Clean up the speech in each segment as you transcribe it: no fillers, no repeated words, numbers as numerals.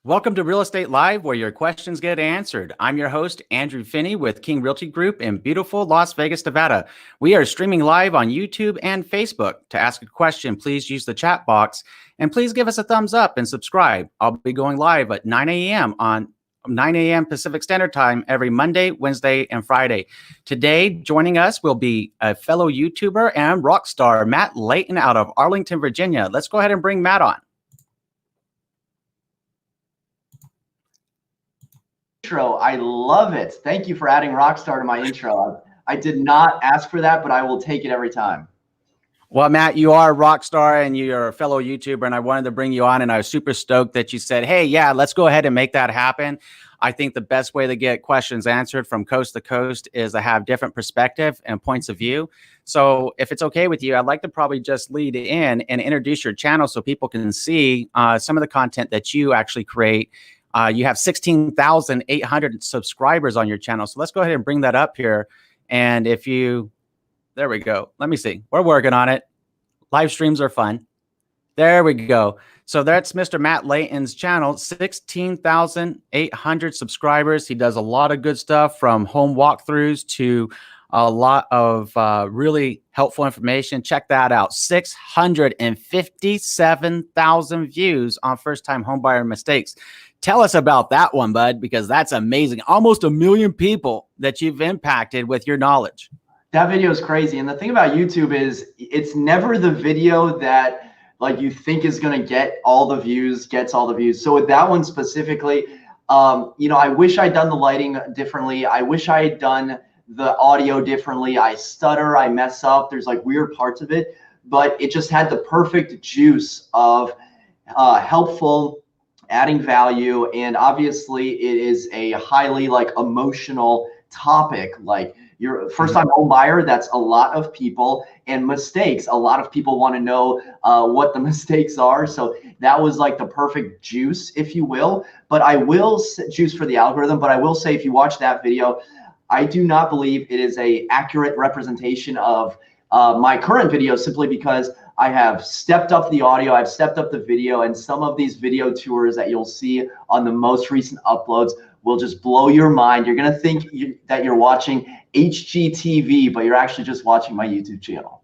Welcome to Real Estate Live, where your questions get answered. I'm your host, Andrew Finney with King Realty Group in beautiful Las Vegas, Nevada. We are streaming live on YouTube and Facebook. To ask a question, please use the chat box and please give us a thumbs up and subscribe. I'll be going live at 9 a.m. on 9 a.m. Pacific Standard Time every Monday, Wednesday, and Friday. Today, joining us will be a fellow YouTuber and rock star, Matt Layton out of Arlington, Virginia. Let's go ahead and bring Matt on. Intro. I love it. Thank you for adding Rockstar to my intro. I did not ask for that, but I will take it every time. Well, Matt, you are a rock star and you're a fellow YouTuber, and I wanted to bring you on, and I was super stoked that you said, hey, yeah, let's go ahead and make that happen. I think the best way to get questions answered from coast to coast is to have different perspective and points of view. So if it's okay with you, I'd like to probably just lead in and introduce your channel so people can see some of the content that you actually create. You have 16,800 subscribers on your channel. So let's go ahead and bring that up here. And if you, there we go. Let me see. We're working on it. Live streams are fun. There we go. So that's Mr. Matt Layton's channel, 16,800 subscribers. He does a lot of good stuff, from home walkthroughs to a lot of really helpful information. Check that out. 657,000 views on first-time homebuyer mistakes. Tell us about that one, bud, because that's amazing. Almost 1 million people that you've impacted with your knowledge. That video is crazy. And the thing about YouTube is it's never the video that like you think is going to get all the views, gets all the views. So with that one specifically, I wish I'd done the lighting differently. I wish I had done the audio differently. I stutter, I mess up. There's like weird parts of it, but it just had the perfect juice of helpful, adding value. And obviously it is a highly like emotional topic. Like you're a first-time home buyer, that's a lot of people, and mistakes. A lot of people want to know what the mistakes are. So that was like the perfect juice, if you will. But I will juice for the algorithm. But I will say, if you watch that video, I do not believe it is a accurate representation of my current video, simply because I have stepped up the audio, I've stepped up the video, and some of these video tours that you'll see on the most recent uploads will just blow your mind. You're gonna think that you're watching HGTV, but you're actually just watching my YouTube channel.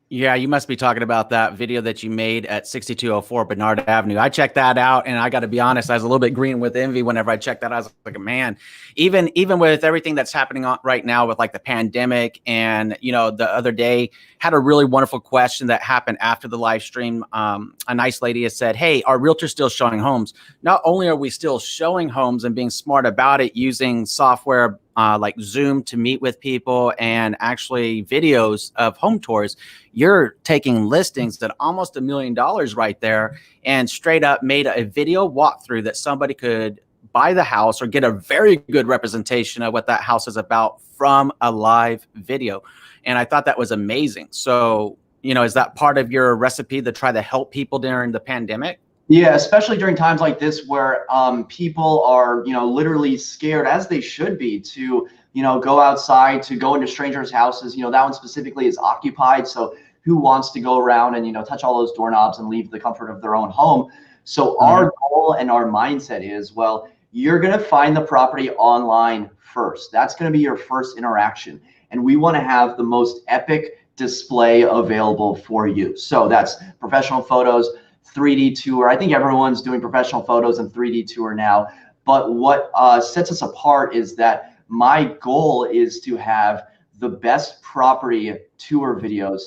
Yeah, you must be talking about that video that you made at 6204 Bernard Avenue. I checked that out, and I got to be honest, I was a little bit green with envy whenever I checked that out. I was like, man, even with everything that's happening right now with like the pandemic, and the other day had a really wonderful question that happened after the live stream. A nice lady has said, hey, are realtors still showing homes? Not only are we still showing homes and being smart about it, using software like Zoom to meet with people and actually videos of home tours, you're taking listings at almost $1 million right there, and straight up made a video walkthrough that somebody could buy the house or get a very good representation of what that house is about from a live video. And I thought that was amazing. So, is that part of your recipe to try to help people during the pandemic? Yeah, especially during times like this where people are, literally scared, as they should be, to, go outside, to go into strangers' houses. That one specifically is occupied. So who wants to go around and, touch all those doorknobs and leave the comfort of their own home? So our goal and our mindset is, well, you're going to find the property online first. That's going to be your first interaction. And we want to have the most epic display available for you. So that's professional photos, 3D tour. I think everyone's doing professional photos and 3D tour now. But what sets us apart is that my goal is to have the best property tour videos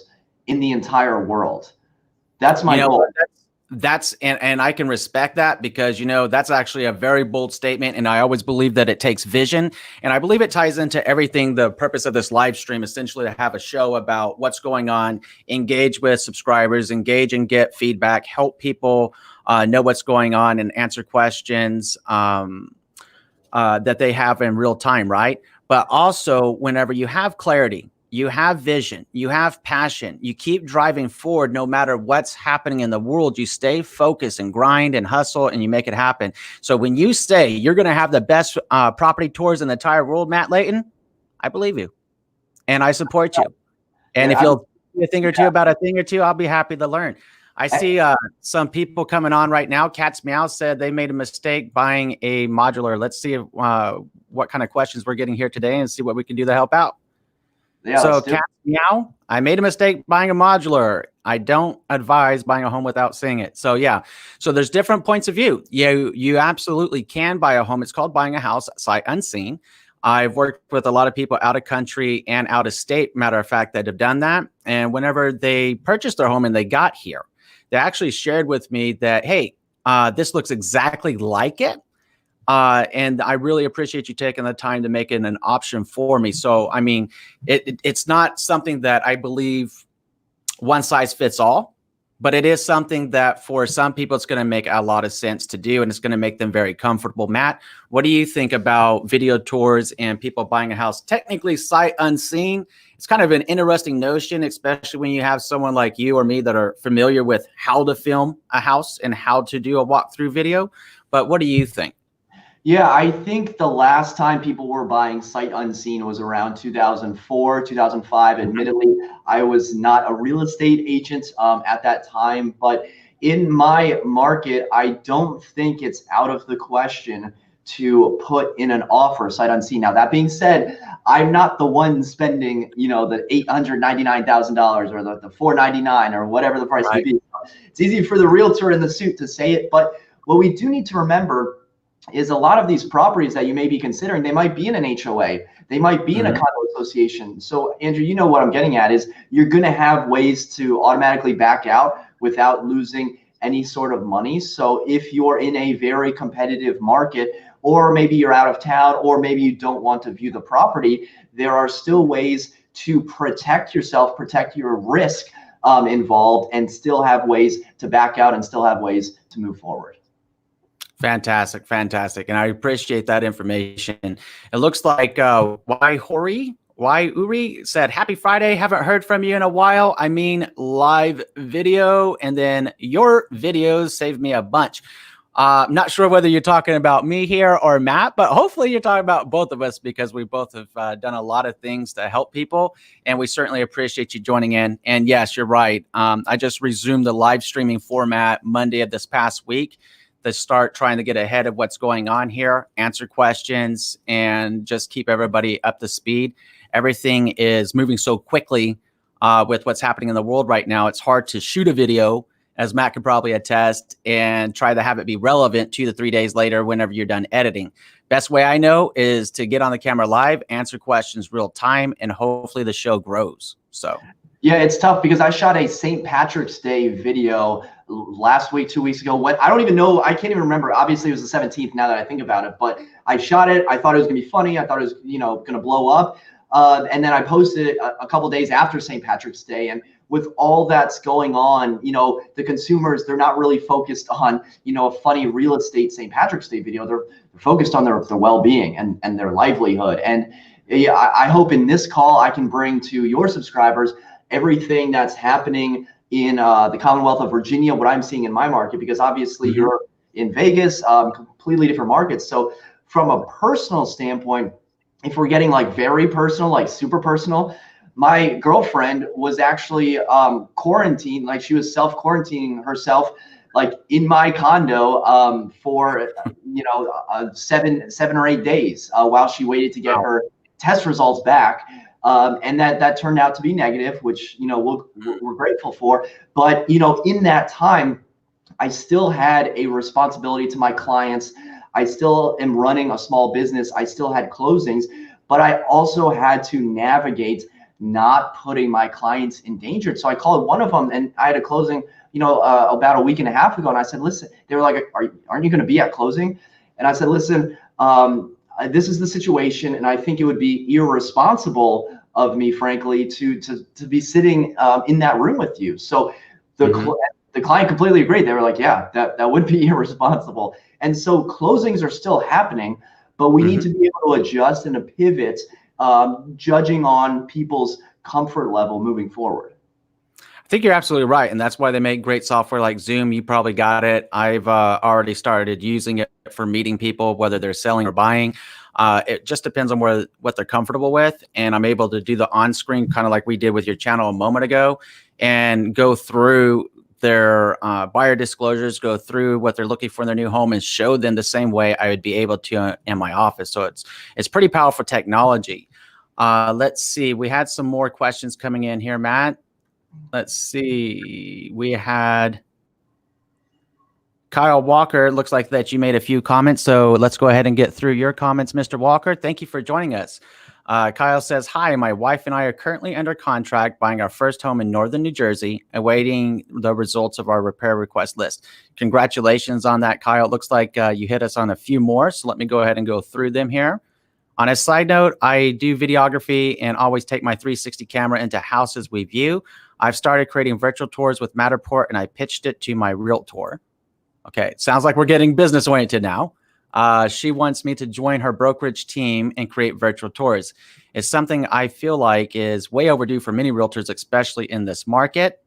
in the entire world. That's my goal. And I can respect that, because that's actually a very bold statement, and I always believe that it takes vision, and I believe it ties into everything. The purpose of this live stream, essentially, to have a show about what's going on, engage with subscribers, engage and get feedback, help people know what's going on, and answer questions that they have in real time, right? But also, whenever you have clarity, you have vision, you have passion, you keep driving forward no matter what's happening in the world. You stay focused and grind and hustle, and you make it happen. So when you say you're going to have the best property tours in the entire world, Matt Layton, I believe you, and I support you. And if you'll say a thing or two about a thing or two, I'll be happy to learn. I see some people coming on right now. Cat's Meow said they made a mistake buying a modular. Let's see what kind of questions we're getting here today and see what we can do to help out. Yeah, So Cat's Meow, I made a mistake buying a modular. I don't advise buying a home without seeing it. So yeah, so there's different points of view. You absolutely can buy a home. It's called buying a house sight unseen. I've worked with a lot of people out of country and out of state, matter of fact, that have done that. And whenever they purchased their home and they got here, they actually shared with me that, hey, this looks exactly like it. And I really appreciate you taking the time to make it an option for me. So, I mean, it's not something that I believe one size fits all, but it is something that for some people, it's going to make a lot of sense to do, and it's going to make them very comfortable. Matt, what do you think about video tours and people buying a house technically sight unseen? It's kind of an interesting notion, especially when you have someone like you or me that are familiar with how to film a house and how to do a walkthrough video. But what do you think? Yeah, I think the last time people were buying sight unseen was around 2004, 2005. Admittedly, I was not a real estate agent at that time, but in my market, I don't think it's out of the question to put in an offer sight unseen. Now, that being said, I'm not the one spending, the $899,000 or the $499 or whatever the price may be. It's easy for the realtor in the suit to say it, but what we do need to remember is a lot of these properties that you may be considering, they might be in an HOA, they might be in a condo association. So Andrew, you know what I'm getting at is you're going to have ways to automatically back out without losing any sort of money. So if you're in a very competitive market, or maybe you're out of town, or maybe you don't want to view the property, there are still ways to protect yourself, protect your risk involved, and still have ways to back out and still have ways to move forward. Fantastic, fantastic. And I appreciate that information. It looks like Uri said, happy Friday. Haven't heard from you in a while. I mean, live video. And then your videos saved me a bunch. I'm not sure whether you're talking about me here or Matt, but hopefully you're talking about both of us because we both have done a lot of things to help people. And we certainly appreciate you joining in. And yes, you're right. I just resumed the live streaming format Monday of this past week to start trying to get ahead of what's going on here, answer questions, and just keep everybody up to speed. Everything is moving so quickly with what's happening in the world right now. It's hard to shoot a video, as Matt could probably attest, and try to have it be relevant 2 to 3 days later whenever you're done editing. Best way I know is to get on the camera live, answer questions real time, and hopefully the show grows. So yeah, it's tough because I shot a St. Patrick's Day video last week, 2 weeks ago. I don't even know, I can't even remember. Obviously, it was the 17th now that I think about it, but I shot it. I thought it was gonna be funny. I thought it was, gonna blow up. And then I posted it a couple days after St. Patrick's Day. And with all that's going on, the consumers, they're not really focused on, a funny real estate St. Patrick's Day video. They're focused on their well-being and their livelihood. And yeah, I hope in this call I can bring to your subscribers everything that's happening in the Commonwealth of Virginia, what I'm seeing in my market, because obviously you're in Vegas, completely different markets. So from a personal standpoint, if we're getting like very personal, like super personal, my girlfriend was actually quarantined, like she was self-quarantining herself, like in my condo for, 7 or 8 days while she waited to get her test results back. And that turned out to be negative, which, we're grateful for. But, in that time, I still had a responsibility to my clients. I still am running a small business. I still had closings, but I also had to navigate not putting my clients in danger. So I called one of them, and I had a closing, about a week and a half ago. And I said, listen, they were like, aren't you going to be at closing? And I said, listen, this is the situation, and I think it would be irresponsible of me, frankly, to be sitting in that room with you. So the client completely agreed. They were like, yeah, that would be irresponsible. And so closings are still happening, but we need to be able to adjust and to pivot, judging on people's comfort level moving forward. I think you're absolutely right. And that's why they make great software like Zoom. You probably got it. I've already started using it for meeting people, whether they're selling or buying. It just depends on what they're comfortable with. And I'm able to do the on-screen, kind of like we did with your channel a moment ago, and go through their buyer disclosures, go through what they're looking for in their new home, and show them the same way I would be able to in my office. So it's pretty powerful technology. Let's see. We had some more questions coming in here, Matt. Let's see. We had Kyle Walker. Looks like that you made a few comments. So let's go ahead and get through your comments, Mr. Walker. Thank you for joining us. Kyle says, hi, my wife and I are currently under contract buying our first home in northern New Jersey, awaiting the results of our repair request list. Congratulations on that, Kyle. It looks like you hit us on a few more. So let me go ahead and go through them here. On a side note, I do videography and always take my 360 camera into houses we view. I've started creating virtual tours with Matterport, and I pitched it to my realtor. Okay, sounds like we're getting business oriented now. She wants me to join her brokerage team and create virtual tours. It's something I feel like is way overdue for many realtors, especially in this market.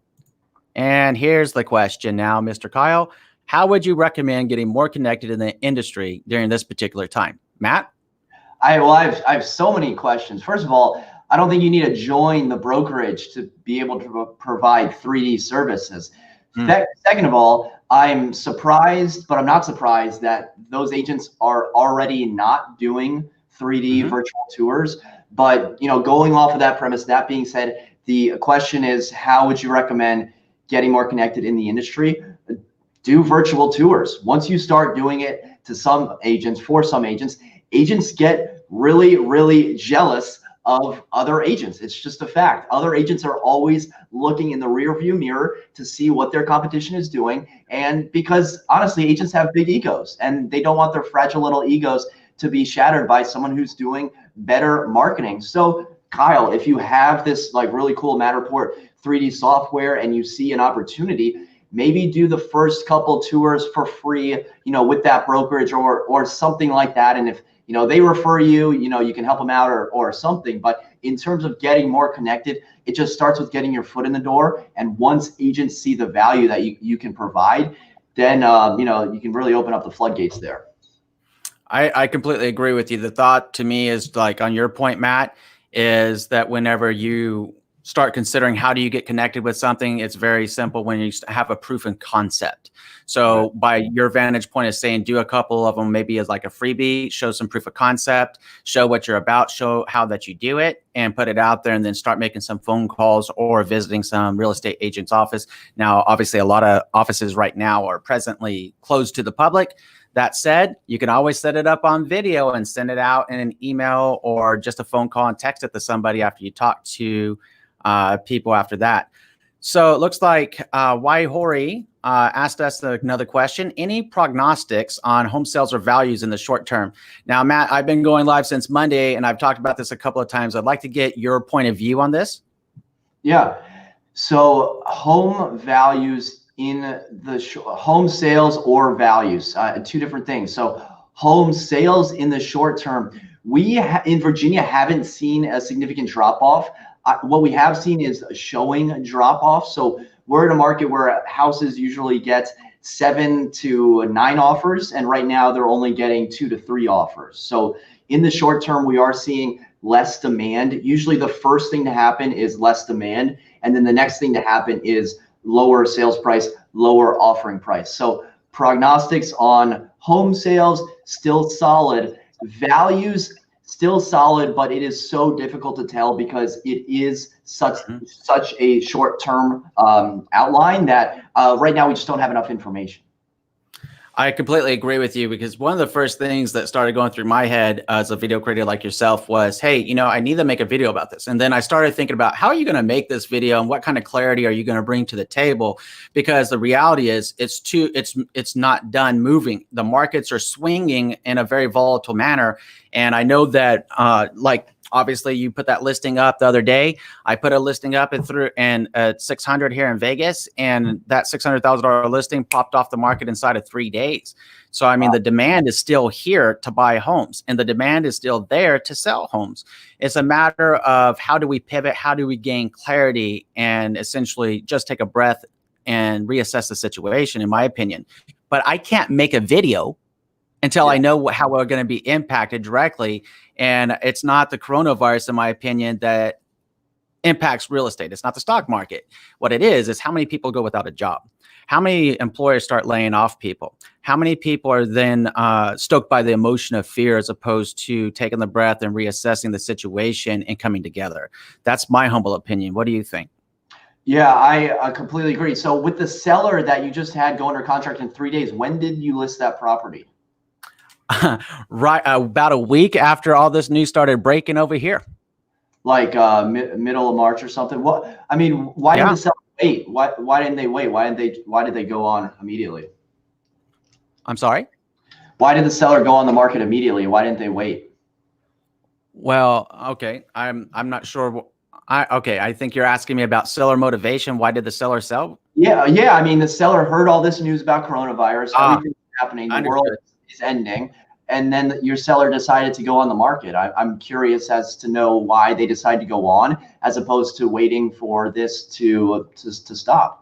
And here's the question now, Mr. Kyle. How would you recommend getting more connected in the industry during this particular time? Matt? I have so many questions. First of all, I don't think you need to join the brokerage to be able to provide 3D services. Second of all, I'm surprised, but I'm not surprised that those agents are already not doing 3D virtual tours. But, you know, going off of that premise, that being said, the question is, how would you recommend getting more connected in the industry? Do virtual tours. Once you start doing it to some agents, for some agents, agents get really, really jealous of other agents. It's just a fact. Other agents are always looking in the rear view mirror to see what their competition is doing. And because honestly, agents have big egos and they don't want their fragile little egos to be shattered by someone who's doing better marketing. So Kyle, if you have this like really cool Matterport 3D software and you see an opportunity, maybe do the first couple tours for free, you know, with that brokerage or something like that. And if you know, they refer you, you know, you can help them out or something. But in terms of getting more connected, it just starts with getting your foot in the door. And once agents see the value that you can provide, then, you know, you can really open up the floodgates there. I completely agree with you. The thought to me is like on your point, Matt, is that whenever you start considering how do you get connected with something, it's very simple when you have a proof of concept. So by your vantage point is saying do a couple of them maybe as like a freebie, show some proof of concept, show what you're about, show how that you do it, and put it out there, and then start making some phone calls or visiting some real estate agent's office. Now, obviously, a lot of offices right now are presently closed to the public. That said, you can always set it up on video and send it out in an email or just a phone call and text it to somebody after you talk to people after that. So it looks like Waihori asked us another question. Any prognostics on home sales or values in the short term? Now, Matt, I've been going live since Monday, and I've talked about this a couple of times. I'd like to get your point of view on this. Yeah. So home values in the home sales or values, two different things. So home sales in the short term, we in Virginia haven't seen a significant drop off. What we have seen is a showing drop off. So we're in a market where houses usually get 7 to 9 offers, and right now they're only getting 2 to 3 offers. So in the short term, we are seeing less demand. Usually the first thing to happen is less demand, and then the next thing to happen is lower sales price, lower offering price. So prognostics on home sales still solid, values still solid, but it is so difficult to tell because it is such a short-term outline that right now we just don't have enough information. I completely agree with you, because one of the first things that started going through my head as a video creator like yourself was, hey, you know, I need to make a video about this. And then I started thinking about how are you going to make this video and what kind of clarity are you going to bring to the table? Because the reality is it's not done moving. The markets are swinging in a very volatile manner. And I know that obviously you put that listing up the other day. I put a listing up at 600 here in Vegas, and that $600,000 listing popped off the market inside of 3 days. So, I mean, the demand is still here to buy homes, and the demand is still there to sell homes. It's a matter of how do we pivot? How do we gain clarity and essentially just take a breath and reassess the situation, in my opinion. But I can't make a video until I know how we're going to be impacted directly. And it's not the coronavirus, in my opinion, that impacts real estate. It's not the stock market. What it is how many people go without a job. how many employers start laying off people? How many people are then stoked by the emotion of fear as opposed to taking the breath and reassessing the situation and coming together? That's my humble opinion. What do you think? Yeah, I completely agree. So with the seller that you just had go under contract in 3 days, when did you list that property? Right, about a week after all this news started breaking over here. Like middle of March or something. What I mean, why did Yeah, the seller wait? Why didn't they wait? Why did they go on immediately? I'm sorry. Why did the seller go on the market immediately? Why didn't they wait? Well, okay, I'm not sure. Okay, I think you're asking me about seller motivation. Why did the seller sell? Yeah, yeah. I mean, the seller heard all this news about coronavirus, Ah, everything's happening, the world understood. is ending, and then your seller decided to go on the market. I'm curious as to know why they decided to go on as opposed to waiting for this to stop.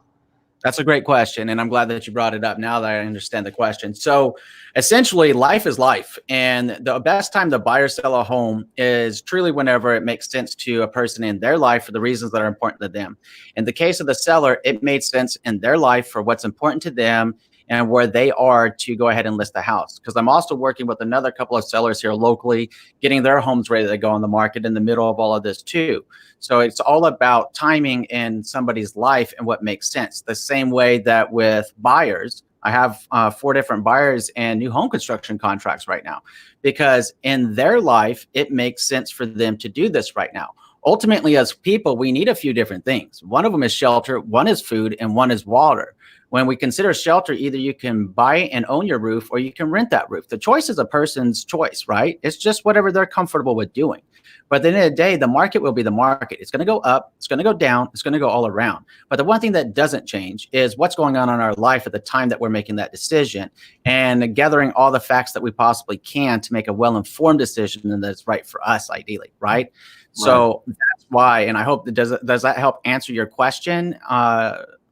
That's a great question, and I'm glad that you brought it up now that I understand the question. So essentially, life is life, and the best time to buy or sell a home is truly whenever it makes sense to a person in their life for the reasons that are important to them. In the case of the seller, it made sense in their life for what's important to them and where they are to go ahead and list the house. Because I'm also working with another couple of sellers here locally, getting their homes ready to go on the market in the middle of all of this too. So it's all about timing in somebody's life and what makes sense. The same way that with buyers, I have 4 different buyers and new home construction contracts right now, because in their life, it makes sense for them to do this right now. Ultimately, as people, we need a few different things. One of them is shelter, one is food, and one is water. When we consider shelter, either you can buy and own your roof or you can rent that roof. The choice is a person's choice, right? It's just whatever they're comfortable with doing. But at the end of the day, the market will be the market. It's going to go up, it's going to go down, it's going to go all around. But the one thing that doesn't change is what's going on in our life at the time that we're making that decision, and gathering all the facts that we possibly can to make a well-informed decision and that's right for us, ideally, right? Right. So that's why, and I hope that does that help answer your question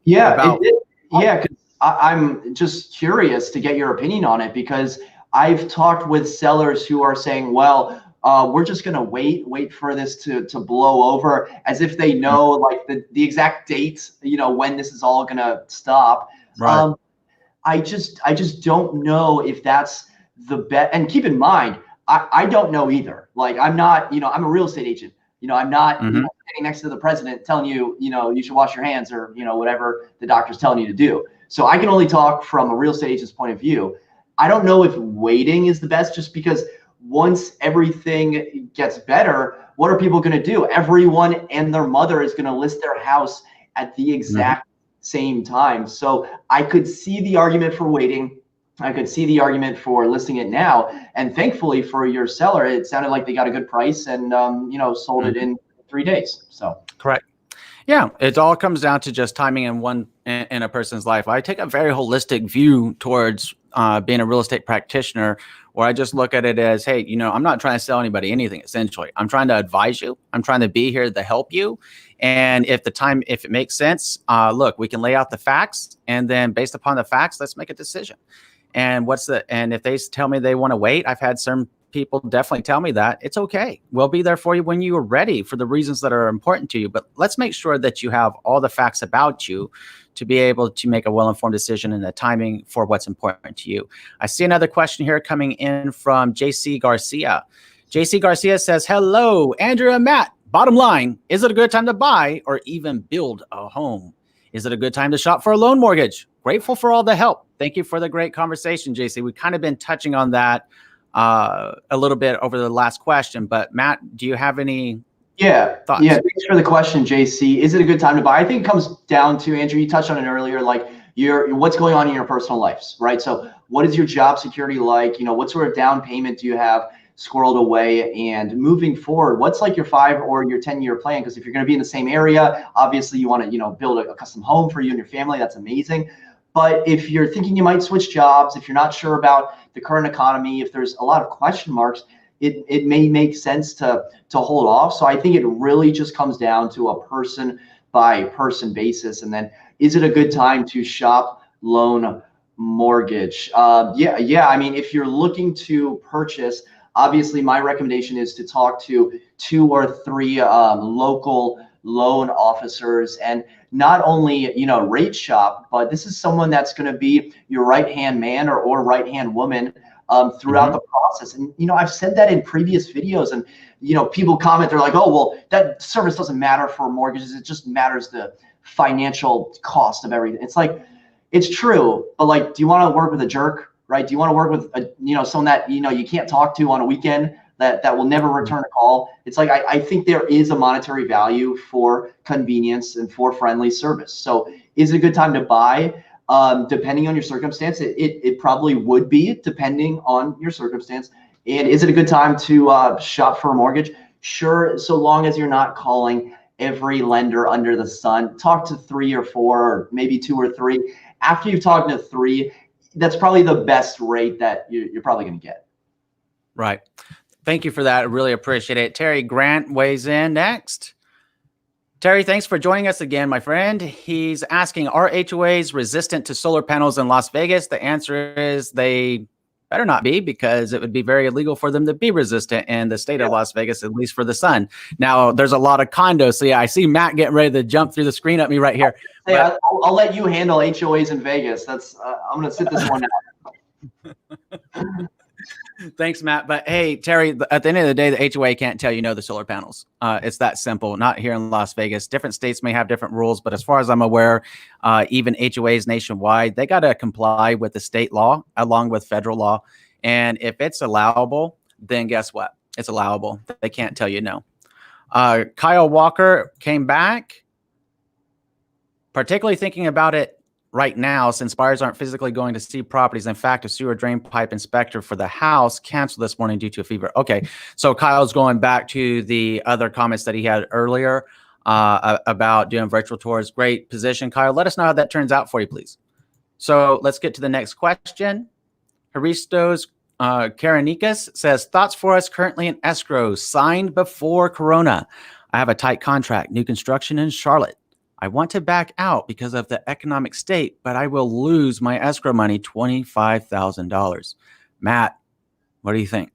Yeah, it about. did. Yeah, 'cause I'm just curious to get your opinion on it because I've talked with sellers who are saying, well, we're just gonna wait for this to blow over, as if they know like the exact date, when this is all gonna stop. Right. Um, I just don't know if that's the bet. And keep in mind, I don't know either. Like I'm not, I'm a real estate agent. I'm not, Hmm. sitting next to the president telling you, you should wash your hands or, whatever the doctor's telling you to do. So I can only talk from a real estate agent's point of view. I don't know if waiting is the best, just because once everything gets better, what are people going to do? Everyone and their mother is going to list their house at the Hmm. exact same time. So I could see the argument for waiting. I could see the argument for listing it now. And thankfully for your seller, it sounded like they got a good price and, sold it Hmm. in 3 days. So Correct. Yeah, it all comes down to just timing in a person's life. I take a very holistic view towards being a real estate practitioner, where I just look at it as, hey, I'm not trying to sell anybody anything. Essentially, I'm trying to advise you. I'm trying to be here to help you. And if it makes sense, look, we can lay out the facts, and then based upon the facts, let's make a decision. And if they tell me they want to wait, I've had some people definitely tell me that it's okay. We'll be there for you when you are ready for the reasons that are important to you. But let's make sure that you have all the facts about you to be able to make a well-informed decision and the timing for what's important to you. I see another question here coming in from JC Garcia. JC Garcia says, hello, Andrew and Matt. Bottom line, is it a good time to buy or even build a home? Is it a good time to shop for a loan mortgage? Grateful for all the help. Thank you for the great conversation, JC. We've kind of been touching on that a little bit over the last question, but Matt, do you have any yeah, thoughts? thanks for the question, JC. Is it a good time to buy? I think it comes down to, Andrew, you touched on it earlier, like what's going on in your personal lives, right? So what is your job security like? What sort of down payment do you have squirreled away? And moving forward, what's like your 5 or your 10-year plan? Because if you're going to be in the same area, obviously you want to, build a custom home for you and your family. That's amazing. But if you're thinking you might switch jobs, if you're not sure about the current economy, if there's a lot of question marks, it may make sense to hold off. So I think it really just comes down to a person by person basis. And then, is it a good time to shop loan mortgage? Yeah. I mean, if you're looking to purchase, obviously my recommendation is to talk to 2 or 3 local loan officers, and not only, you know, rate shop, but this is someone that's going to be your right-hand man or right-hand woman throughout the process. And, you know, I've said that in previous videos, and, you know, people comment, they're like, oh, well, that service doesn't matter for mortgages. It just matters the financial cost of everything. It's like, it's true, but like, do you want to work with a jerk, right? Do you want to work with a, you know, someone that, you know, you can't talk to on a weekend, that will never return a call? It's like, I think there is a monetary value for convenience and for friendly service. So is it a good time to buy? Depending on your circumstance, it probably would be, depending on your circumstance. And is it a good time to shop for a mortgage? Sure, so long as you're not calling every lender under the sun. Talk to 3 or 4, or maybe 2 or 3. After you've talked to 3, that's probably the best rate that you're probably going to get. Right. Thank you for that. I really appreciate it. Terry Grant weighs in next. Terry, thanks for joining us again, my friend. He's asking, are HOAs resistant to solar panels in Las Vegas? The answer is they better not be, because it would be very illegal for them to be resistant in the state of Las Vegas, at least for the sun. Now, there's a lot of condos. So yeah, I see Matt getting ready to jump through the screen at me right here. Hey, but I'll let you handle HOAs in Vegas. That's I'm going to sit this one out. Thanks, Matt. But hey, Terry, at the end of the day, the HOA can't tell you no to solar panels. It's that simple. Not here in Las Vegas. Different states may have different rules, but as far as I'm aware, even HOAs nationwide, they got to comply with the state law along with federal law. And if it's allowable, then guess what? It's allowable. They can't tell you no. Kyle Walker came back, particularly thinking about it right now, since buyers aren't physically going to see properties. In fact, a sewer drain pipe inspector for the house canceled this morning due to a fever. Okay, so Kyle's going back to the other comments that he had earlier about doing virtual tours. Great position, Kyle. Let us know how that turns out for you, please. So let's get to the next question. Haristos Karanikas says, thoughts for us currently in escrow, signed before Corona. I have a tight contract, new construction in Charlotte. I want to back out because of the economic state, but I will lose my escrow money, $25,000. Matt, what do you think?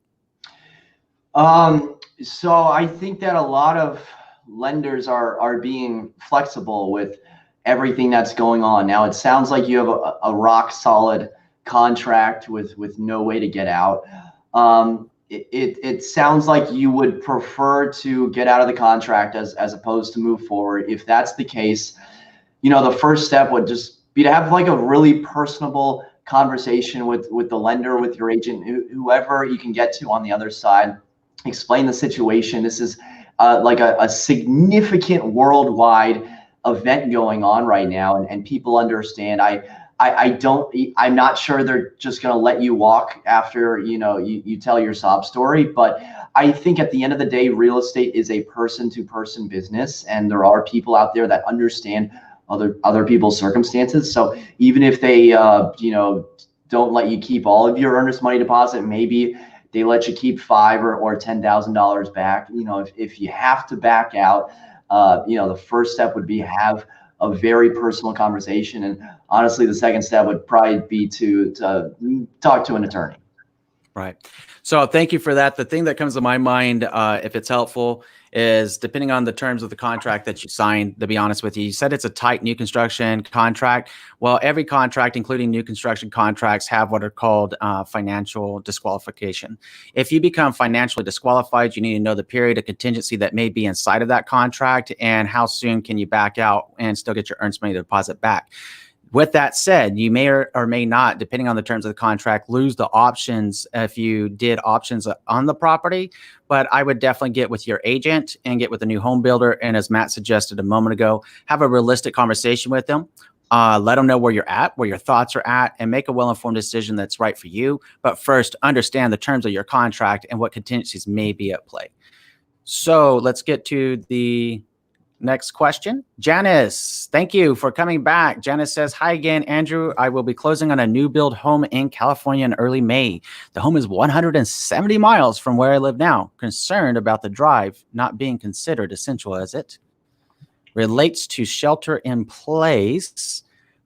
So I think that a lot of lenders are being flexible with everything that's going on. Now, it sounds like you have a rock solid contract with no way to get out. It sounds like you would prefer to get out of the contract as opposed to move forward. If that's the case, you know, the first step would just be to have like a really personable conversation with the lender, with your agent, whoever you can get to on the other side. Explain the situation. This is like a significant worldwide event going on right now, and people understand. I'm not sure they're just going to let you walk after, you know, you tell your sob story. But I think at the end of the day, real estate is a person-to-person business, and there are people out there that understand other people's circumstances. So even if they, you know, don't let you keep all of your earnest money deposit, maybe they let you keep $5,000 or $10,000 back. You know, if you have to back out, you know, the first step would be have a very personal conversation. And honestly, the second step would probably be to talk to an attorney. Right. So thank you for that. The thing that comes to my mind, if it's helpful, is depending on the terms of the contract that you signed, to be honest with you, you said it's a tight new construction contract. Well, every contract, including new construction contracts, have what are called financial disqualification. If you become financially disqualified, you need to know the period of contingency that may be inside of that contract and how soon can you back out and still get your earnest money deposit back. With that said, you may or may not, depending on the terms of the contract, lose the options if you did options on the property. But I would definitely get with your agent and get with a new home builder. And as Matt suggested a moment ago, have a realistic conversation with them. Let them know where you're at, where your thoughts are at, and make a well-informed decision that's right for you. But first, understand the terms of your contract and what contingencies may be at play. So let's get to the next question. Janice, thank you for coming back. Janice says, hi again, Andrew. I will be closing on a new build home in California in early May. The home is 170 miles from where I live now. Concerned about the drive not being considered essential as it relates to shelter in place,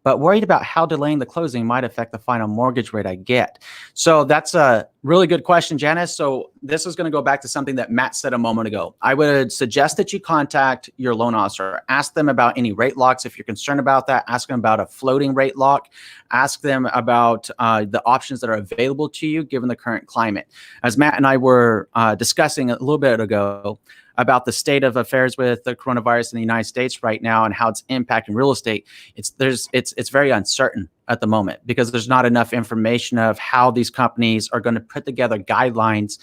but worried about how delaying the closing might affect the final mortgage rate I get. So that's a really good question, Janice. So this is going to go back to something that Matt said a moment ago. I would suggest that you contact your loan officer, ask them about any rate locks. If you're concerned about that, ask them about a floating rate lock, ask them about the options that are available to you given the current climate. As Matt and I were discussing a little bit ago about the state of affairs with the coronavirus in the United States right now and how it's impacting real estate, it's very uncertain at the moment because there's not enough information of how these companies are going to put together guidelines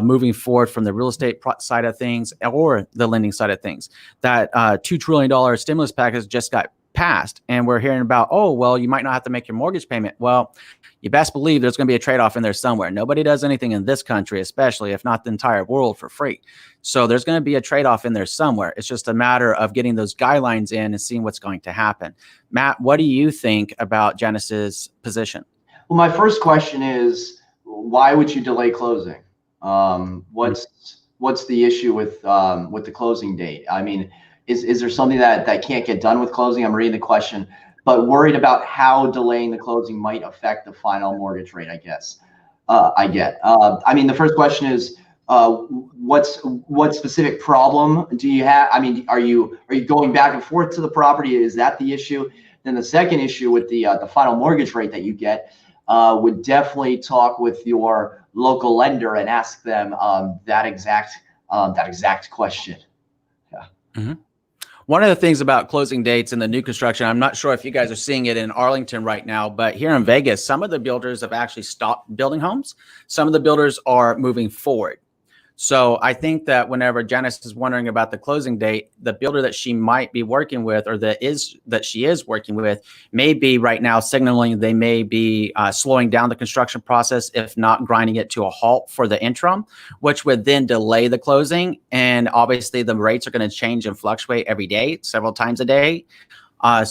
moving forward from the real estate side of things or the lending side of things. That $2 trillion stimulus package just got passed, and we're hearing about, oh, well, you might not have to make your mortgage payment. Well, you best believe there's going to be a trade-off in there somewhere. Nobody does anything in this country, especially if not the entire world, for free. So there's going to be a trade-off in there somewhere. It's just a matter of getting those guidelines in and seeing what's going to happen. Matt, what do you think about Janice's position? Well, my first question is, why would you delay closing? What's the issue with the closing date? I mean, is there something that can't get done with closing? I'm reading the question, but worried about how delaying the closing might affect the final mortgage rate, I guess. I get. I mean, the first question is, what specific problem do you have? I mean, are you going back and forth to the property? Is that the issue? Then the second issue with the final mortgage rate that you get, would definitely talk with your local lender and ask them that exact question. Yeah. Mm-hmm. One of the things about closing dates in the new construction, I'm not sure if you guys are seeing it in Arlington right now, but here in Vegas, some of the builders have actually stopped building homes. Some of the builders are moving forward. So I think that whenever Janice is wondering about the closing date, the builder that she might be working with or that she is working with may be right now signaling they may be slowing down the construction process, if not grinding it to a halt for the interim, which would then delay the closing. And obviously the rates are going to change and fluctuate every day, several times a day. I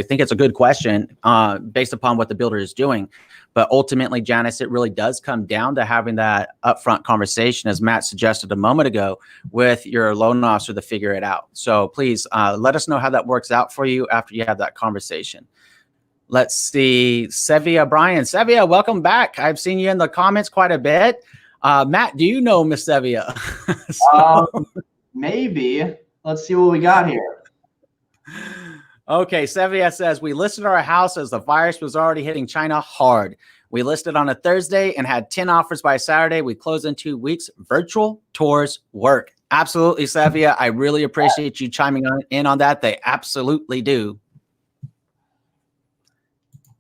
think it's a good question based upon what the builder is doing. But ultimately, Janice, it really does come down to having that upfront conversation, as Matt suggested a moment ago, with your loan officer to figure it out. So please let us know how that works out for you after you have that conversation. Let's see. Sevia Bryan. Sevia, welcome back. I've seen you in the comments quite a bit. Matt, do you know Miss Sevia? Maybe. Let's see what we got here. Okay, Sevia says, we listed our house as the virus was already hitting China hard. We listed on a Thursday and had 10 offers by Saturday. We closed in 2 weeks. Virtual tours work. Absolutely, Sevia. I really appreciate you chiming in on that. They absolutely do.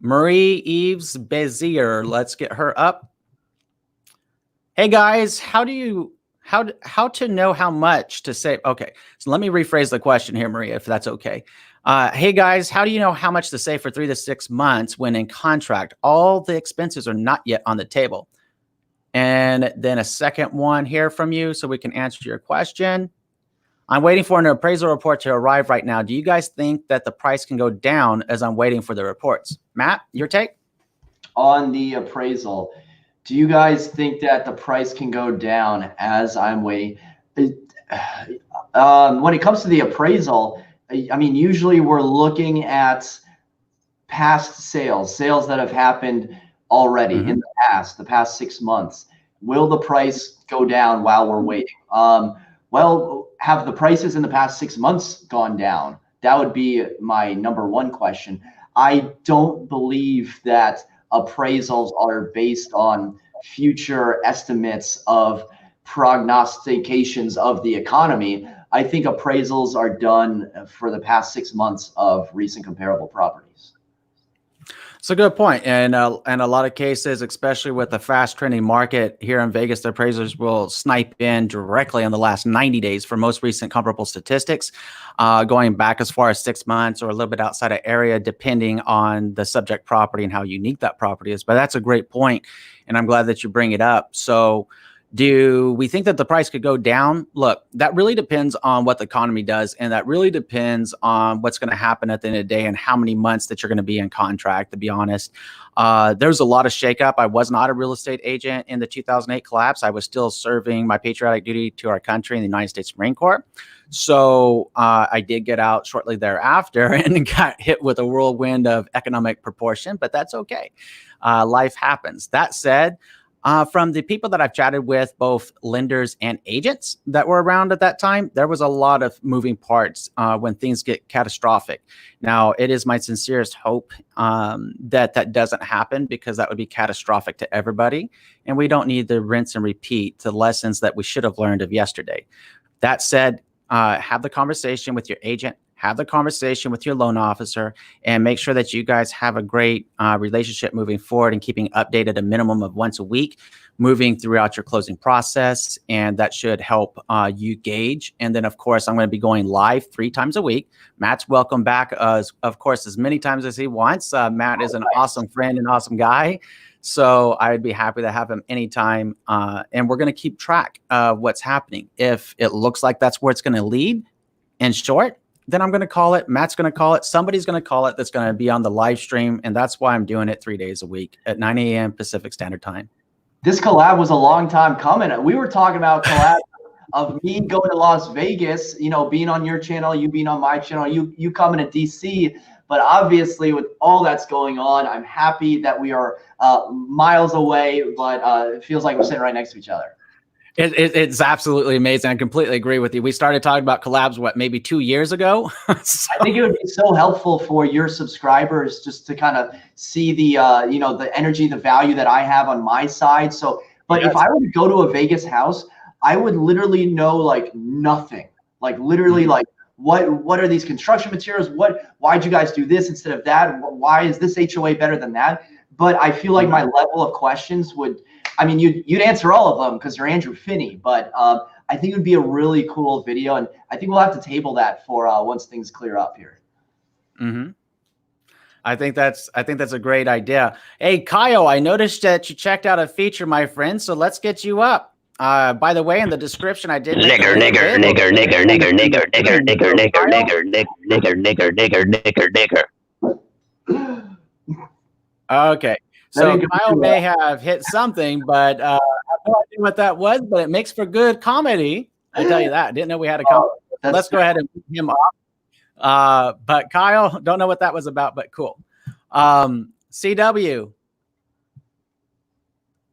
Marie Eves Bezier, let's get her up. Hey guys, how to know how much to save? Okay, so let me rephrase the question here, Maria, if that's okay. Hey guys, how do you know how much to save for 3 to 6 months when in contract? All the expenses are not yet on the table. And then a second one here from you so we can answer your question. I'm waiting for an appraisal report to arrive right now. Do you guys think that the price can go down as I'm waiting for the reports? Matt, your take? On the appraisal, do you guys think that the price can go down as I'm waiting? When it comes to the appraisal, I mean, usually we're looking at past sales that have happened already in the past 6 months. Will the price go down while we're waiting? Well, have the prices in the past 6 months gone down? That would be my number one question. I don't believe that appraisals are based on future estimates of prognostications of the economy. I think appraisals are done for the past 6 months of recent comparable properties. It's a good point. And in a lot of cases, especially with the fast trending market here in Vegas, the appraisers will snipe in directly on the last 90 days for most recent comparable statistics, going back as far as 6 months or a little bit outside of area, depending on the subject property and how unique that property is. But that's a great point, and I'm glad that you bring it up. So Do we think that the price could go down? Look, that really depends on what the economy does. And that really depends on what's going to happen at the end of the day and how many months that you're going to be in contract, to be honest. There's a lot of shakeup. I was not a real estate agent in the 2008 collapse. I was still serving my patriotic duty to our country in the United States Marine Corps. So I did get out shortly thereafter and got hit with a whirlwind of economic proportion, but that's okay. Life happens. That said, from the people that I've chatted with, both lenders and agents that were around at that time, there was a lot of moving parts when things get catastrophic. Now, it is my sincerest hope that that doesn't happen, because that would be catastrophic to everybody. And we don't need to rinse and repeat the lessons that we should have learned of yesterday. That said, have the conversation with your agent, have the conversation with your loan officer, and make sure that you guys have a great relationship moving forward and keeping updated a minimum of once a week, moving throughout your closing process. And that should help you gauge. And then, of course, I'm going to be going live 3 times a week. Matt's welcome back, of course, as many times as he wants. Matt is an awesome friend and awesome guy. So I'd be happy to have him anytime. And we're going to keep track of what's happening. If it looks like that's where it's going to lead, in short, then I'm going to call it. Matt's going to call it. Somebody's going to call it that's going to be on the live stream. And that's why I'm doing it 3 days a week at 9 a.m. Pacific Standard Time. This collab was a long time coming. We were talking about collab of me going to Las Vegas, you know, being on your channel, you being on my channel, you coming to DC. But obviously, with all that's going on, I'm happy that we are miles away, but it feels like we're sitting right next to each other. It's absolutely amazing. I completely agree with you. We started talking about collabs, what, maybe 2 years ago? So. I think it would be so helpful for your subscribers just to kind of see the, you know, the energy, the value that I have on my side. So, but if I were to go to a Vegas house, I would literally know like nothing, like literally like, what are these construction materials? Why'd you guys do this instead of that? Why is this HOA better than that? But I feel like my level of questions would, I mean, you'd answer all of them because you're Andrew Finney, but I think it would be a really cool video. And I think we'll have to table that for once things clear up here. Mm-hmm. I think that's a great idea. Hey, Kyle, I noticed that you checked out a feature, my friend. So let's get you up. By the way, in the description, I did nigger. Okay, so Kyle may have hit something, but I have no idea what that was. But it makes for good comedy. I tell you that. I didn't know we had a comedy. Let's go ahead and move him off. But Kyle, don't know what that was about, but cool. CW.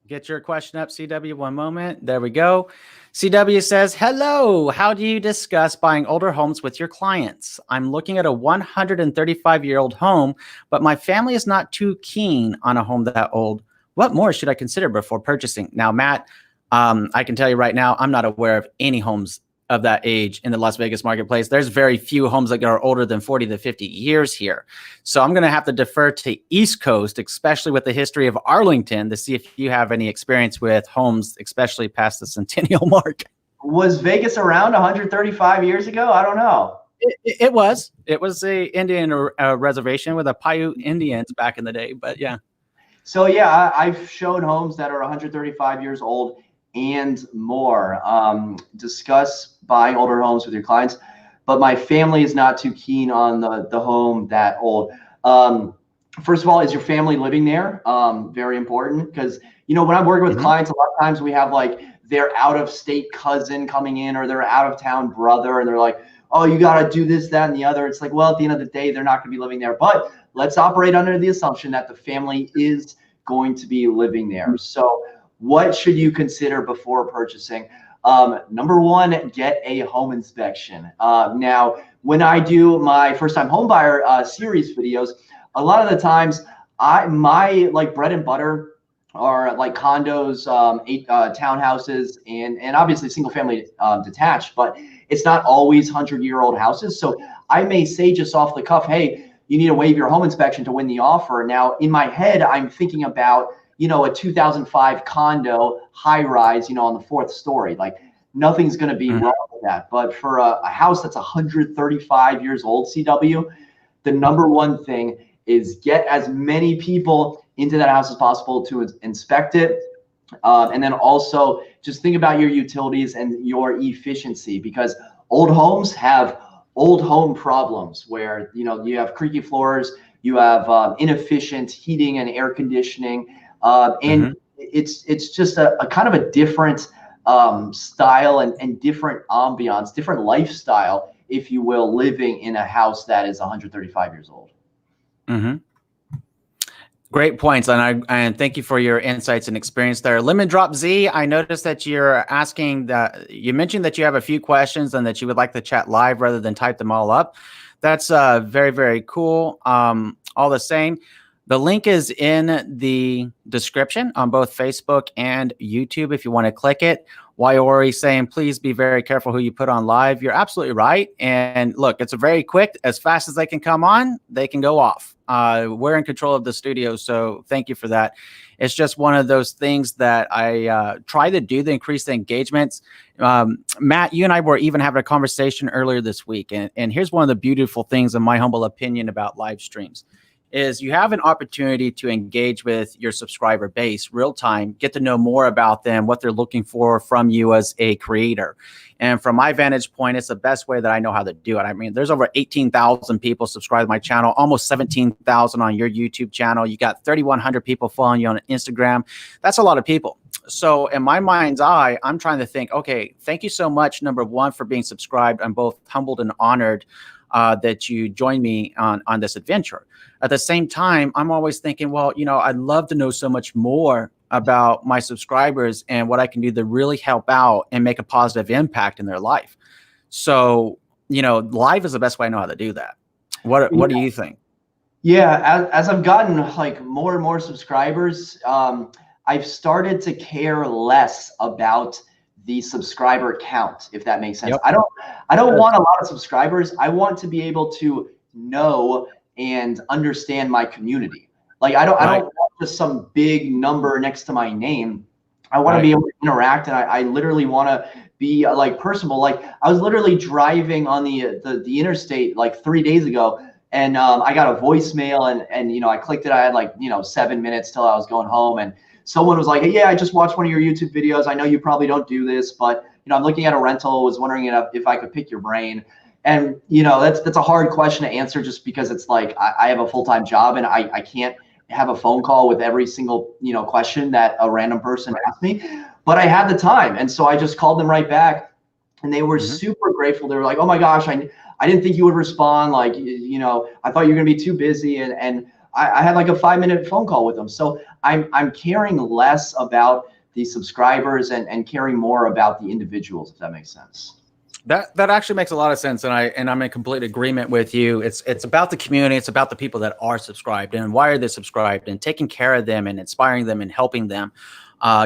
Get your question up, CW. One moment. There we go. CW says, hello. How do you discuss buying older homes with your clients? I'm looking at a 135-year-old home, but my family is not too keen on a home that old. What more should I consider before purchasing? Now, Matt, I can tell you right now, I'm not aware of any homes of that age in the Las Vegas marketplace. There's very few homes that are older than 40 to 50 years here. So I'm going to have to defer to East Coast, especially with the history of Arlington, to see if you have any experience with homes, especially past the centennial mark. Was Vegas around 135 years ago? I don't know. It was. It was a Indian reservation with the Paiute Indians back in the day, but yeah. So yeah, I've shown homes that are 135 years old and more. Discuss buying older homes with your clients, but my family is not too keen on the home that old. First of all, is your family living there? Very important, because you know when I'm working with clients, a lot of times we have like their out of state cousin coming in or their out of town brother, and they're like, oh, you got to do this, that, and the other. It's like, well, at the end of the day, they're not going to be living there, but let's operate under the assumption that the family is going to be living there. So what should you consider before purchasing? Number one, get a home inspection. Now, when I do my first time home buyer series videos, a lot of the times my like bread and butter are like condos, townhouses, and obviously single family detached, but it's not always 100-year-old houses. So I may say just off the cuff, hey, you need to waive your home inspection to win the offer. Now in my head, I'm thinking about, you know, a 2005 condo high rise, you know, on the 4th story. Like nothing's going to be wrong with that. But for a house that's 135 years old, CW, the number one thing is get as many people into that house as possible to inspect it. And then also just think about your utilities and your efficiency, because old homes have old home problems where, you know, you have creaky floors, you have inefficient heating and air conditioning, and it's just a kind of a different style and different ambiance, different lifestyle, if you will, living in a house that is 135 years old. Great points, and thank you for your insights and experience there. Lemon Drop Z, I noticed that you're asking that you mentioned that you have a few questions and that you would like to chat live rather than type them all up. That's very, very cool. All the same, the link is in the description on both Facebook and YouTube if you want to click it. Waiori saying, please be very careful who you put on live. You're absolutely right. And look, it's a very quick, as fast as they can come on, they can go off. We're in control of the studio, so thank you for that. It's just one of those things that I try to do to increase the engagements. Matt, you and I were even having a conversation earlier this week, and here's one of the beautiful things, in my humble opinion, about live streams. Is you have an opportunity to engage with your subscriber base real time, get to know more about them, what they're looking for from you as a creator. And from my vantage point, it's the best way that I know how to do it. I mean, there's over 18,000 people subscribed to my channel, almost 17,000 on your YouTube channel. You got 3,100 people following you on Instagram. That's a lot of people. So in my mind's eye, I'm trying to think, okay, thank you so much, number one, for being subscribed. I'm both humbled and honored that you joined me on this adventure. At the same time, I'm always thinking, well, you know, I'd love to know so much more about my subscribers and what I can do to really help out and make a positive impact in their life. So, you know, live is the best way I know how to do that. What do you think? Yeah, as I've gotten like more and more subscribers, I've started to care less about the subscriber count, if that makes sense. Yep. I don't want a lot of subscribers. I want to be able to know and understand my community. Like I don't want just some big number next to my name. I want to be able to interact, and I literally want to be like personable. Like I was literally driving on the interstate like 3 days ago, and I got a voicemail, and you know, I clicked it. I had like, you know, 7 minutes till I was going home, and someone was like, hey, yeah, I just watched one of your YouTube videos. I know you probably don't do this, but you know, I'm looking at a rental, was wondering if I could pick your brain. And you know, that's a hard question to answer, just because it's like I have a full-time job, and I can't have a phone call with every single, you know, question that a random person asked me. But I had the time, and so I just called them right back, and they were super grateful. They were like, oh my gosh, I didn't think you would respond. Like, you know, I thought you were gonna be too busy, and I had like a 5-minute phone call with them. So I'm caring less about the subscribers and caring more about the individuals, if that makes sense. That actually makes a lot of sense, and I'm in complete agreement with you. It's about the community, it's about the people that are subscribed and why are they subscribed, and taking care of them and inspiring them and helping them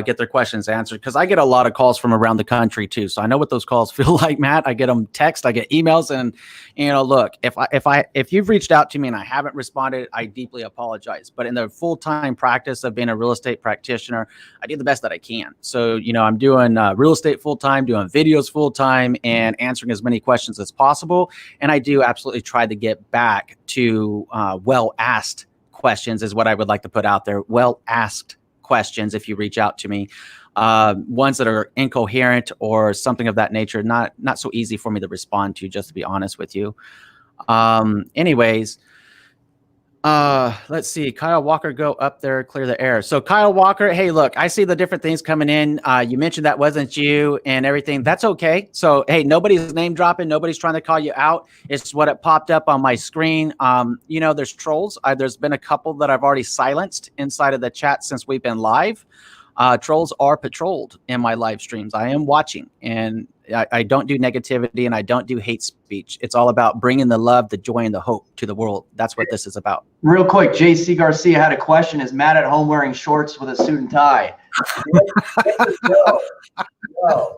get their questions answered. Because I get a lot of calls from around the country too, so I know what those calls feel like, Matt. I get them text, I get emails, and you know, look, if you've reached out to me and I haven't responded, I deeply apologize. But in the full-time practice of being a real estate practitioner, I do the best that I can. So you know, I'm doing real estate full-time, doing videos full-time, and answering as many questions as possible. And I do absolutely try to get back to well-asked questions, is what I would like to put out there. Well-asked questions, if you reach out to me, ones that are incoherent or something of that nature, not so easy for me to respond to, just to be honest with you. Anyways, let's see. Kyle Walker, go up there, clear the air. So Kyle Walker, hey, look, I see the different things coming in. You mentioned that wasn't you and everything. That's okay. So, hey, nobody's name dropping. Nobody's trying to call you out. It's what it popped up on my screen. You know, there's trolls. There's been a couple that I've already silenced inside of the chat since we've been live. Trolls are patrolled in my live streams. I am watching, and I don't do negativity, and I don't do hate speech. It's all about bringing the love, the joy, and the hope to the world. That's what this is about. Real quick, JC Garcia had a question. Is Matt at home wearing shorts with a suit and tie? No.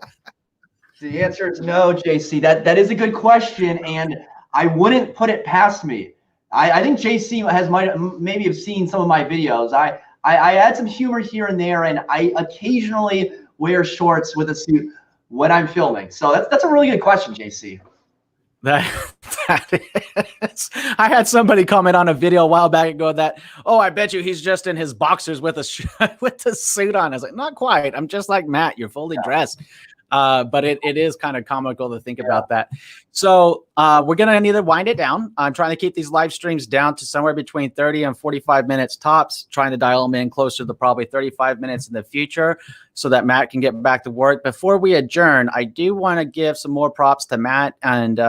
The answer is no, JC. That is a good question, and I wouldn't put it past me. I think JC might maybe have seen some of my videos. I add some humor here and there, and I occasionally wear shorts with a suit when I'm filming. So that's a really good question, JC. That, that is. I had somebody comment on a video a while back and go that, oh, I bet you he's just in his boxers with a with a suit on. I was like, not quite. I'm just like Matt. You're fully dressed. But it is kind of comical to think about that. So we're going to need to wind it down. I'm trying to keep these live streams down to somewhere between 30 and 45 minutes tops, trying to dial them in closer to probably 35 minutes in the future so that Matt can get back to work. Before we adjourn, I do want to give some more props to Matt and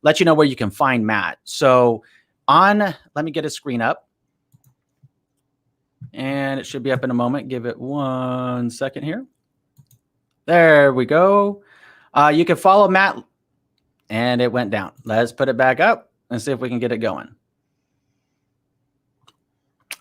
let you know where you can find Matt. So let me get his screen up. And it should be up in a moment. Give it 1 second here. There we go. You can follow Matt, and it went down. Let's put it back up and see if we can get it going.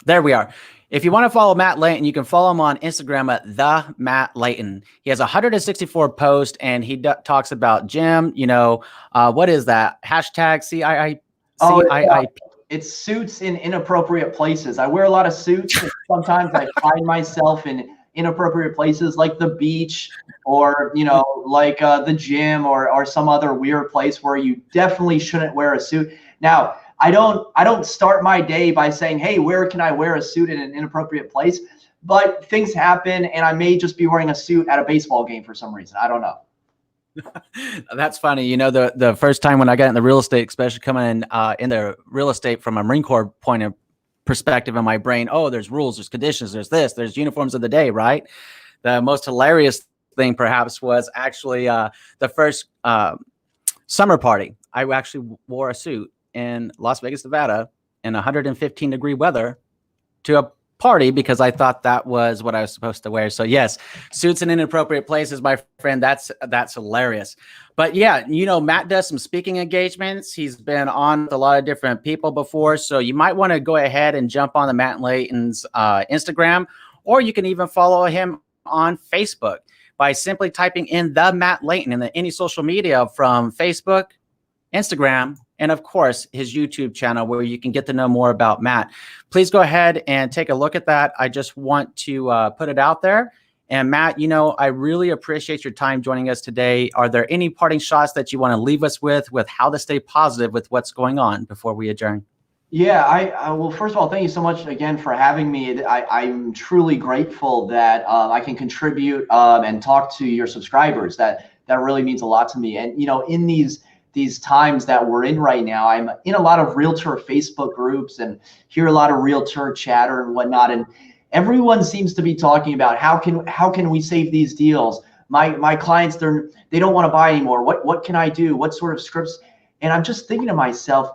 There we are. If you want to follow Matt Layton, you can follow him on Instagram at the Matt Layton. He has 164 posts, and he talks about gym. You know, what is that? Hashtag CII. It's suits in inappropriate places. I wear a lot of suits, and sometimes I find myself in inappropriate places like the beach or, you know, like the gym or some other weird place where you definitely shouldn't wear a suit. Now, I don't start my day by saying, hey, where can I wear a suit in an inappropriate place? But things happen, and I may just be wearing a suit at a baseball game for some reason. I don't know. That's funny. You know, the first time when I got in the real estate, especially coming in the real estate from a Marine Corps point of perspective in my brain, oh, there's rules, there's conditions, there's this, there's uniforms of the day, right? The most hilarious thing perhaps was actually the first summer party. I actually wore a suit in Las Vegas, Nevada in 115-degree weather to a party because I thought that was what I was supposed to wear. So yes, suits in inappropriate places, my friend, that's hilarious. But yeah, you know, Matt does some speaking engagements. He's been on with a lot of different people before. So you might want to go ahead and jump on the Matt Layton's Instagram, or you can even follow him on Facebook by simply typing in the Matt Layton in any social media from Facebook, Instagram, and of course, his YouTube channel where you can get to know more about Matt. Please go ahead and take a look at that. I just want to put it out there. And Matt, you know, I really appreciate your time joining us today. Are there any parting shots that you want to leave us with how to stay positive with what's going on before we adjourn? Yeah, I well, first of all, thank you so much again for having me. I'm truly grateful that I can contribute and talk to your subscribers. That really means a lot to me. And, you know, in these times that we're in right now, I'm in a lot of realtor Facebook groups and hear a lot of realtor chatter and whatnot. And everyone seems to be talking about how can we save these deals? My clients, they don't want to buy anymore. What can I do? What sort of scripts? And I'm just thinking to myself,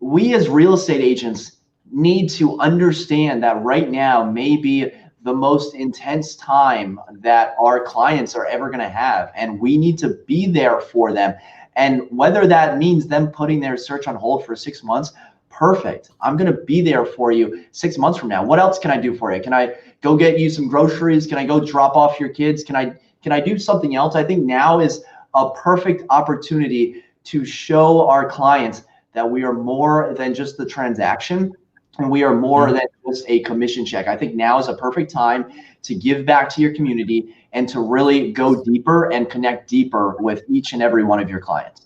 we as real estate agents need to understand that right now may be the most intense time that our clients are ever going to have. And we need to be there for them. And whether that means them putting their search on hold for 6 months, perfect. I'm going to be there for you 6 months from now. What else can I do for you? Can I go get you some groceries? Can I go drop off your kids? Can I do something else? I think now is a perfect opportunity to show our clients that we are more than just the transaction, and we are more than just a commission check. I think now is a perfect time to give back to your community and to really go deeper and connect deeper with each and every one of your clients.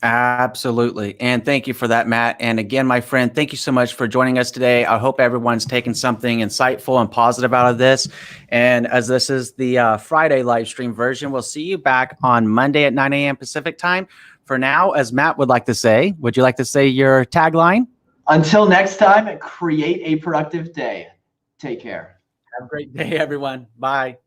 Absolutely. And thank you for that, Matt. And again, my friend, thank you so much for joining us today. I hope everyone's taken something insightful and positive out of this. And as this is the Friday live stream version, we'll see you back on Monday at 9 a.m. Pacific time. For now, as Matt would like to say, would you like to say your tagline? Until next time, create a productive day. Take care. Have a great day, everyone. Bye.